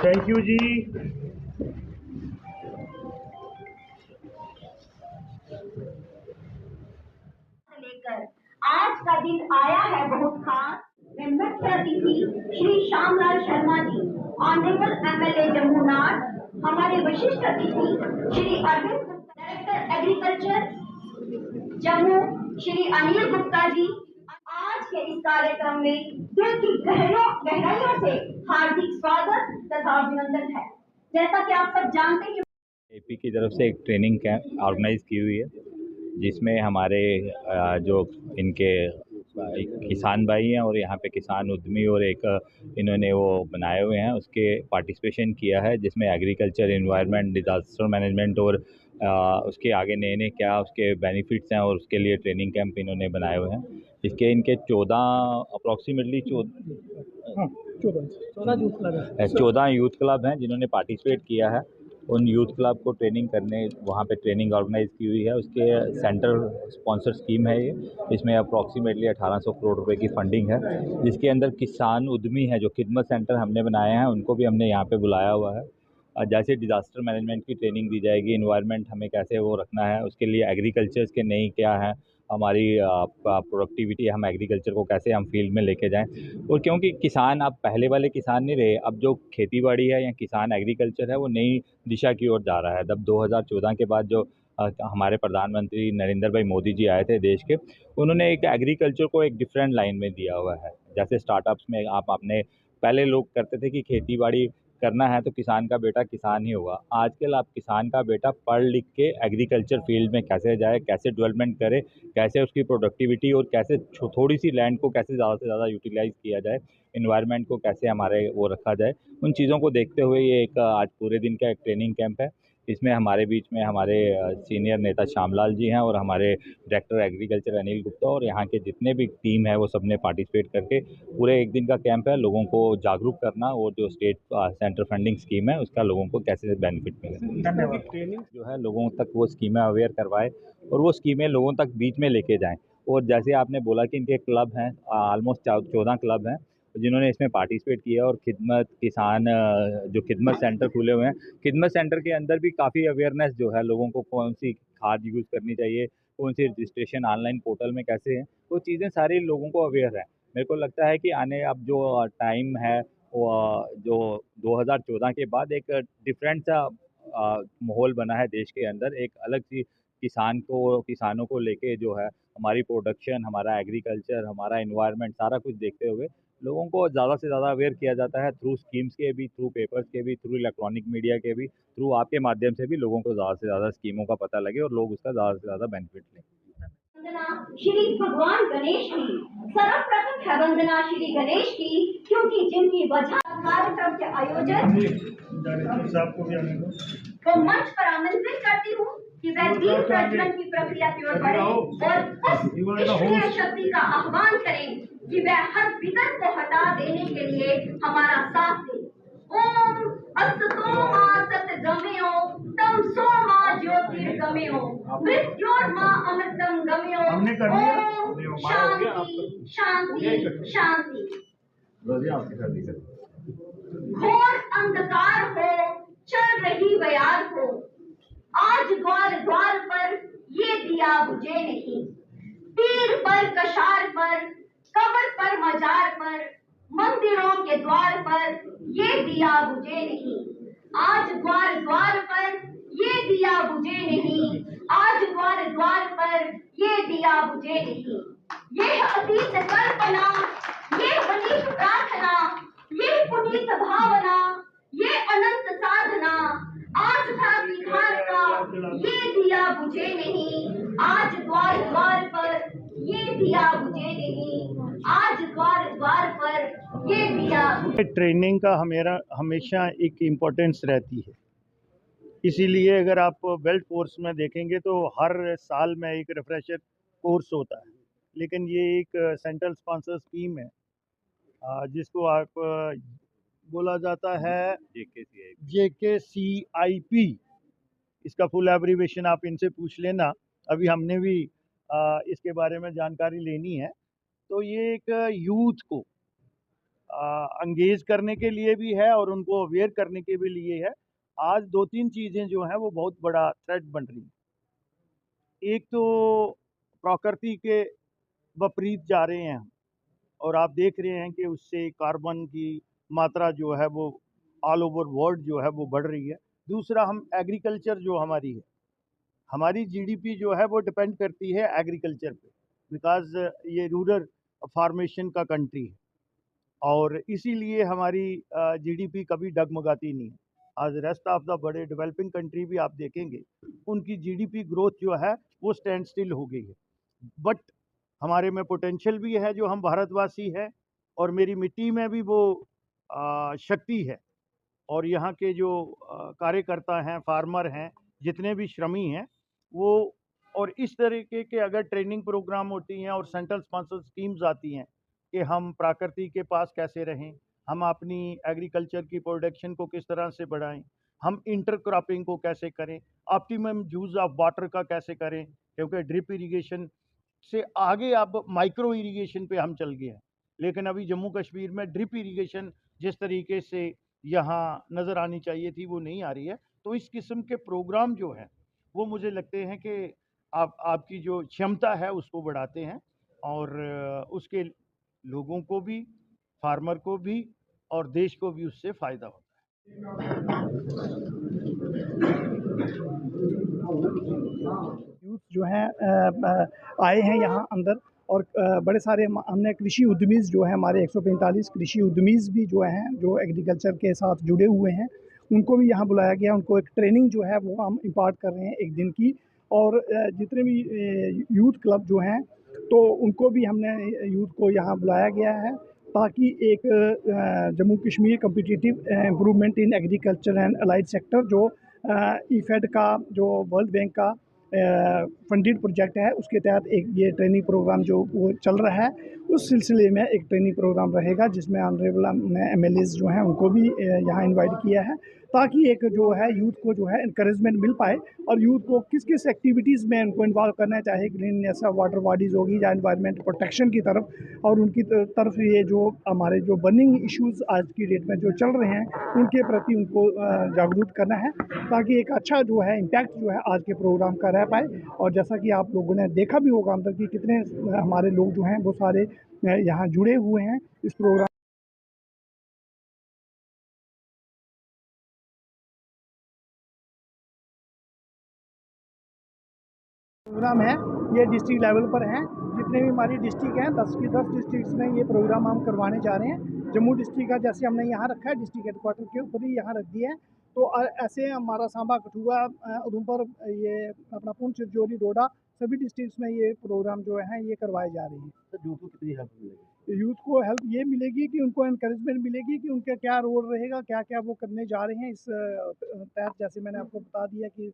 Thank you जी। लेकर आज का दिन आया है बहुत खास। मैं मुख्य अतिथि श्री श्यामलाल शर्मा जी, ऑनरेबल एमएलए जम्मूनार, हमारे विशिष्ट अतिथि श्री अरविंद गुप्ता, डायरेक्टर एग्रीकल्चर जम्मू श्री अनिल गुप्ता जी, आज के इस कार्यक्रम में दिल की गहराइयों से हार्दिक स्वागत तथा अभिनंदन है। जैसा कि आप सब जानते हैं कि एपी की तरफ से एक ट्रेनिंग कैंप ऑर्गेनाइज की हुई है, जिसमें हमारे जो इनके किसान भाई हैं और यहाँ पे किसान उद्यमी और एक इन्होंने वो बनाए हुए हैं, उसके पार्टिसिपेशन किया है, जिसमें एग्रीकल्चर, एनवायरनमेंट, डिजास्टर मैनेजमेंट और उसके आगे नए नए क्या उसके बेनिफिट्स हैं और उसके लिए ट्रेनिंग कैंप इन्होंने बनाए हुए हैं। इसके इनके 14 अप्रॉक्सीमेटली 14 यूथ क्लब हैं जिन्होंने पार्टिसिपेट किया है। उन यूथ क्लब को ट्रेनिंग करने वहाँ पे ट्रेनिंग ऑर्गेनाइज की हुई है। उसके सेंटर स्पॉन्सर स्कीम है ये, इसमें अप्रॉक्सीमेटली 1800 करोड़ रुपए की फंडिंग है, जिसके अंदर किसान उद्यमी है जो खिदमत सेंटर हमने बनाए हैं उनको भी हमने यहाँ पे बुलाया हुआ है। जैसे डिज़ास्टर मैनेजमेंट की ट्रेनिंग दी जाएगी, इन्वायरमेंट हमें कैसे वो रखना है, उसके लिए एग्रीकल्चर्स के नई क्या है हमारी प्रोडक्टिविटी, हम एग्रीकल्चर को कैसे हम फील्ड में लेके जाएं। और क्योंकि किसान अब पहले वाले किसान नहीं रहे, अब जो खेतीबाड़ी है या किसान एग्रीकल्चर है वो नई दिशा की ओर जा रहा है। जब 2014 के बाद जो हमारे प्रधानमंत्री नरेंद्र भाई मोदी जी आए थे देश के, उन्होंने एक एग्रीकल्चर को एक डिफरेंट लाइन में दिया हुआ है। जैसे स्टार्टअप्स में आप अपने पहले लोग करते थे कि खेती बाड़ी करना है तो किसान का बेटा किसान ही होगा। आजकल आप किसान का बेटा पढ़ लिख के एग्रीकल्चर फील्ड में कैसे जाए, कैसे डेवलपमेंट करे, कैसे उसकी प्रोडक्टिविटी और कैसे थोड़ी सी लैंड को कैसे ज़्यादा से ज़्यादा यूटिलाइज़ किया जाए, इन्वायरमेंट को कैसे हमारे वो रखा जाए, उन चीज़ों को देखते हुए ये एक आज पूरे दिन का एक ट्रेनिंग कैंप है। इसमें हमारे बीच में हमारे सीनियर नेता श्यामलाल जी हैं और हमारे डायरेक्टर एग्रीकल्चर अनिल गुप्ता और यहाँ के जितने भी टीम है वो सब ने पार्टिसिपेट करके पूरे एक दिन का कैंप है, लोगों को जागरूक करना और जो स्टेट सेंटर फंडिंग स्कीम है उसका लोगों को कैसे बेनिफिट मिले। धन्यवाद। ट्रेनिंग जो है लोगों तक वो स्कीमें अवेयर करवाए और वो स्कीमें लोगों तक बीच में लेके जाएं। और जैसे आपने बोला कि इनके क्लब हैं, ऑलमोस्ट 14 क्लब हैं जिन्होंने इसमें पार्टिसिपेट किया और खिदमत किसान जो खिदमत सेंटर खुले हुए हैं, खिदमत सेंटर के अंदर भी काफ़ी अवेयरनेस जो है लोगों को कौन सी खाद यूज़ करनी चाहिए, कौन सी रजिस्ट्रेशन ऑनलाइन पोर्टल में कैसे है, वो चीज़ें सारी लोगों को अवेयर है। मेरे को लगता है कि आने अब जो टाइम है वो जो 2014 के बाद एक डिफरेंट सा माहौल बना है देश के अंदर, एक अलग सी किसानों को लेके जो है हमारी प्रोडक्शन, हमारा एग्रीकल्चर, हमारा इन्वायरमेंट सारा कुछ देखते हुए लोगों को ज़्यादा से ज़्यादा अवेयर किया जाता है थ्रू स्कीम्स के भी, थ्रू पेपर्स के भी, थ्रू इलेक्ट्रॉनिक मीडिया के भी, थ्रू आपके माध्यम से भी लोगों को ज़्यादा से ज़्यादा स्कीमों का पता लगे और लोग उसका ज़्यादा से ज़्यादा बेनिफिट लें। वंदना श्री भगवान गणेश की, सर्वप्रथम है वंदना श्री गणेश की, क्योंकि जिनकी वजह कार्यक्रम के आयोजन को मंच पर आमंत्रित करती हूँ कि वह दीप प्रज्वलन की प्रक्रिया की ओर बढ़े और उस ईश्वरीय शक्ति का आह्वान करें कि वह हर विघ्न को हटा देने के लिए हमारा साथ दे। ओम अस्तु मा सतगमयो तम सो मा ज्योतिर्गमयो मृत्योर्मा अमृतम गमयो। ओम शांति शांति शांति। घोर अंधकार हो चल रही बयार हो, आज द्वार द्वार पर ये दिया बुझे नहीं, तीर पर कशार पर कब्र पर मजार पर मंदिरों के द्वार पर ये दिया बुझे नहीं, आज द्वार द्वार पर ये दिया बुझे नहीं, आज द्वार द्वार पर ये दिया बुझे नहीं। ये अतीत कल्पना, ये वनित प्रार्थना, ये पुनीत भावना, ये अनंत साधना, आस्था की धार का ये दिया बुझे नहीं, आज द्वार द्वार पर ये दिया बुझे नहीं, आज द्वार द्वार पर ये दिया। ट्रेनिंग का हमेशा एक इम्पोर्टेंस रहती है, इसीलिए अगर आप बेल्ट फोर्स में देखेंगे तो हर साल में एक रिफ्रेशर कोर्स होता है, लेकिन ये एक सेंट्रल स्पॉन्सर स्कीम है जिसको आप बोला जाता है JKCIP। इसका फुल एब्रीवेशन आप इनसे पूछ लेना, अभी हमने भी इसके बारे में जानकारी लेनी है। तो ये एक यूथ को एंगेज करने के लिए भी है और उनको अवेयर करने के भी लिए है। आज 2-3 चीज़ें जो हैं वो बहुत बड़ा थ्रेट बन रही हैं। एक तो प्रकृति के विपरीत जा रहे हैं हम, और आप देख रहे हैं कि उससे कार्बन की मात्रा जो है वो ऑल ओवर वर्ल्ड जो है वो बढ़ रही है। दूसरा, हम एग्रीकल्चर जो हमारी जीडीपी जो है वो डिपेंड करती है एग्रीकल्चर पे, बिकॉज़ ये रूरल फॉर्मेशन का कंट्री है और इसीलिए हमारी जीडीपी कभी डगमगाती नहीं है। आज रेस्ट ऑफ द बड़े डेवलपिंग कंट्री भी आप देखेंगे, उनकी जीडीपी ग्रोथ जो है वो स्टैंड स्टिल हो गई है। बट हमारे में पोटेंशियल भी है, जो हम भारतवासी हैं, और मेरी मिट्टी में भी वो शक्ति है। और यहाँ के जो कार्यकर्ता हैं, फार्मर हैं, जितने भी श्रमी हैं, वो और इस तरीके के अगर ट्रेनिंग प्रोग्राम होती हैं और सेंट्रल स्पॉन्सर्ड स्कीम्स आती हैं कि हम प्रकृति के पास कैसे रहें, हम अपनी एग्रीकल्चर की प्रोडक्शन को किस तरह से बढ़ाएं, हम इंटर क्रॉपिंग को कैसे करें, ऑप्टिमम यूज़ ऑफ वाटर का कैसे करें, क्योंकि ड्रिप इरिगेशन से आगे अब माइक्रो इरिगेशन पे हम चल गए हैं। लेकिन अभी जम्मू कश्मीर में ड्रिप इरिगेशन जिस तरीके से यहाँ नज़र आनी चाहिए थी वो नहीं आ रही है। तो इस किस्म के प्रोग्राम जो हैं वो मुझे लगते हैं कि आपकी जो क्षमता है उसको बढ़ाते हैं और उसके लोगों को भी, फार्मर को भी और देश को भी उससे फ़ायदा होता है। यूथ जो है आए हैं यहाँ अंदर और बड़े सारे हमने कृषि उद्यमीज जो है हमारे 145 कृषि उद्यमीज भी जो हैं जो एग्रीकल्चर के साथ जुड़े हुए हैं, उनको भी यहाँ बुलाया गया। उनको एक ट्रेनिंग जो है वो हम इम्पार्ट कर रहे हैं एक दिन की। और जितने भी यूथ क्लब जो हैं तो उनको भी हमने यूथ को यहाँ बुलाया गया है ताकि एक Jammu Kashmir competitive improvement in agriculture and allied sector जो ईफेड का जो वर्ल्ड बैंक का फंडेड प्रोजेक्ट है उसके तहत एक ये ट्रेनिंग प्रोग्राम जो वो चल रहा है, उस सिलसिले में एक ट्रेनिंग प्रोग्राम रहेगा जिसमें ऑनरेबल एमएलएज जो हैं उनको भी यहाँ इनवाइट किया है ताकि एक जो है यूथ को जो है इनकरेजमेंट मिल पाए और यूथ को किस किस एक्टिविटीज़ में उनको इन्वॉल्व करना है, चाहे क्लीननेस ऑफ वाटर बॉडीज़ होगी या एनवायरनमेंट प्रोटेक्शन की तरफ। और उनकी तरफ ये जो हमारे जो बर्निंग इश्यूज़ आज की डेट में जो चल रहे हैं उनके प्रति उनको जागरूक करना है ताकि एक अच्छा जो है इम्पैक्ट जो है आज के प्रोग्राम का रह पाए। और जैसा कि आप लोगों ने देखा भी होगा अंदर कि कितने हमारे लोग जो हैं वो सारे यहाँ जुड़े हुए हैं इस प्रोग्राम है। ये डिस्ट्रिक्ट लेवल पर हैं, जितने भी हमारी डिस्ट्रिक्ट हैं 10 की 10 डिस्ट्रिक्ट्स में ये प्रोग्राम हम करवाने जा रहे हैं। जम्मू डिस्ट्रिक्ट का जैसे हमने यहाँ रखा है, डिस्ट्रिक्ट हेडक्वार्टर के ऊपर ही यहाँ रख दिया है, तो ऐसे हमारा सांबा, कठुआ, उधमपुर, ये अपना पुंछ, राजौरी, डोडा सभी डिस्ट्रिक्ट्स में ये प्रोग्राम जो है ये करवाए जा रहे हैं। तो यूथ को कितनी हेल्प मिलेगी? यूथ को हेल्प ये मिलेगी कि उनको इनकरेजमेंट मिलेगी कि उनका क्या रोल रहेगा, क्या क्या वो करने जा रहे हैं इस तहत। जैसे मैंने आपको बता दिया कि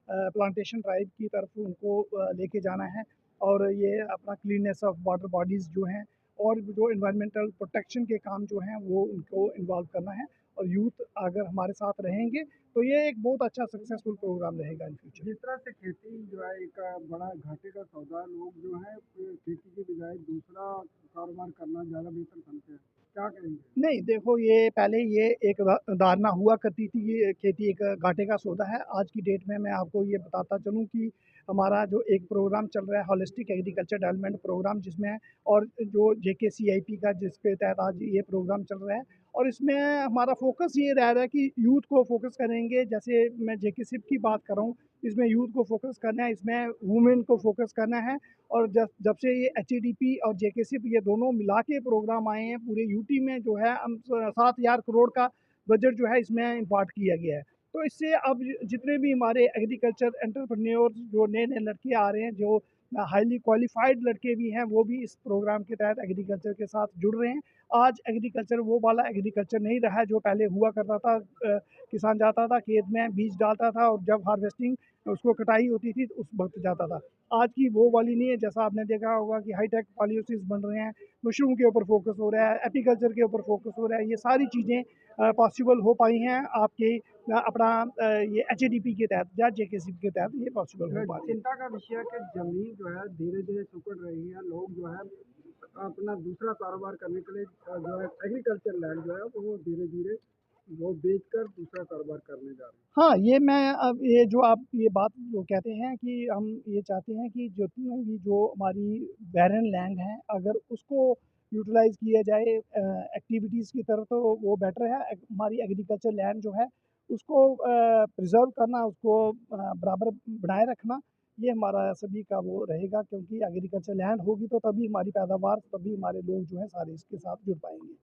प्लांटेशन ड्राइव की तरफ उनको लेके जाना है और ये अपना क्लीननेस ऑफ वाटर बॉडीज़ जो हैं और जो इन्वायरमेंटल प्रोटेक्शन के काम जो हैं वो उनको इन्वॉल्व करना है। और यूथ अगर हमारे साथ रहेंगे तो ये एक बहुत अच्छा सक्सेसफुल प्रोग्राम रहेगा इन फ्यूचर। जिस तरह से खेती जो है एक बड़ा घाटे का सौदा, लोग जो है खेती की बजाय दूसरा कारोबार करना ज़्यादा बेहतर समझते हैं, क्या कहेंगे? नहीं, देखो ये पहले ये एक धारणा हुआ करती थी कि खेती एक घाटे का सौदा है। आज की डेट में मैं आपको ये बताता चलूँ कि हमारा जो एक प्रोग्राम चल रहा है होलिस्टिक एग्रीकल्चर डेवलपमेंट प्रोग्राम, जिसमें और जो जेकेसीआईपी का जिसके तहत आज ये प्रोग्राम चल रहा है, और इसमें हमारा फोकस ये रह रहा है कि यूथ को फोकस करेंगे। जैसे मैं जेकेसिप की बात कर रहा हूँ, इसमें यूथ को फोकस करना है, इसमें वुमेन को फोकस करना है। और जब से ये एचएडीपी और जेकेसिप ये दोनों मिला के प्रोग्राम आए हैं, पूरे यूटी में जो है हम 7,000 करोड़ का बजट जो है इसमें इम्पार्ट किया गया है। तो इससे अब जितने भी हमारे एग्रीकल्चर एंटरप्रेन्योर्स जो नए नए लड़के आ रहे हैं, जो हाईली क्वालिफाइड लड़के भी हैं, वो भी इस प्रोग्राम के तहत एग्रीकल्चर के साथ जुड़ रहे हैं। आज एग्रीकल्चर वो वाला एग्रीकल्चर नहीं रहा है जो पहले हुआ करता था। किसान जाता था खेत में, बीज डालता था और जब हार्वेस्टिंग उसको कटाई होती थी तो उस वक्त जाता था। आज की वो वाली नहीं है। जैसा आपने देखा होगा कि हाईटेक पॉलिसीज़ बन रहे हैं, मशरूम के ऊपर फोकस हो रहा है, एपीकल्चर के ऊपर फोकस हो रहा है। ये सारी चीज़ें पॉसिबल हो पाई हैं आपके अपना ये एचएडीपी के तहत या जेकेसीपी के तहत ये पॉसिबल हो पा रही है। चिंता का विषय है कि ज़मीन जो है धीरे धीरे सुकड़ रही है, लोग जो है अपना दूसरा कारोबार करने के लिए जो है एग्रीकल्चर लैंड जो है वो धीरे धीरे वो बेचकर दूसरा कारोबार करने जा रहे हैं। हाँ, ये मैं अब ये जो आप ये बात जो कहते हैं कि हम ये चाहते हैं कि जितनी भी जो हमारी बैरन लैंड है, अगर उसको यूटिलाइज़ किया जाए एक्टिविटीज़ की तरफ तो वो बेटर है। हमारी एग्रीकल्चर लैंड जो है उसको प्रिज़र्व करना, उसको बराबर बनाए रखना, ये हमारा सभी का वो रहेगा, क्योंकि एग्रीकल्चर लैंड होगी तो तभी हमारी पैदावार, तभी हमारे लोग जो हैं सारे इसके साथ जुड़ पाएँगे।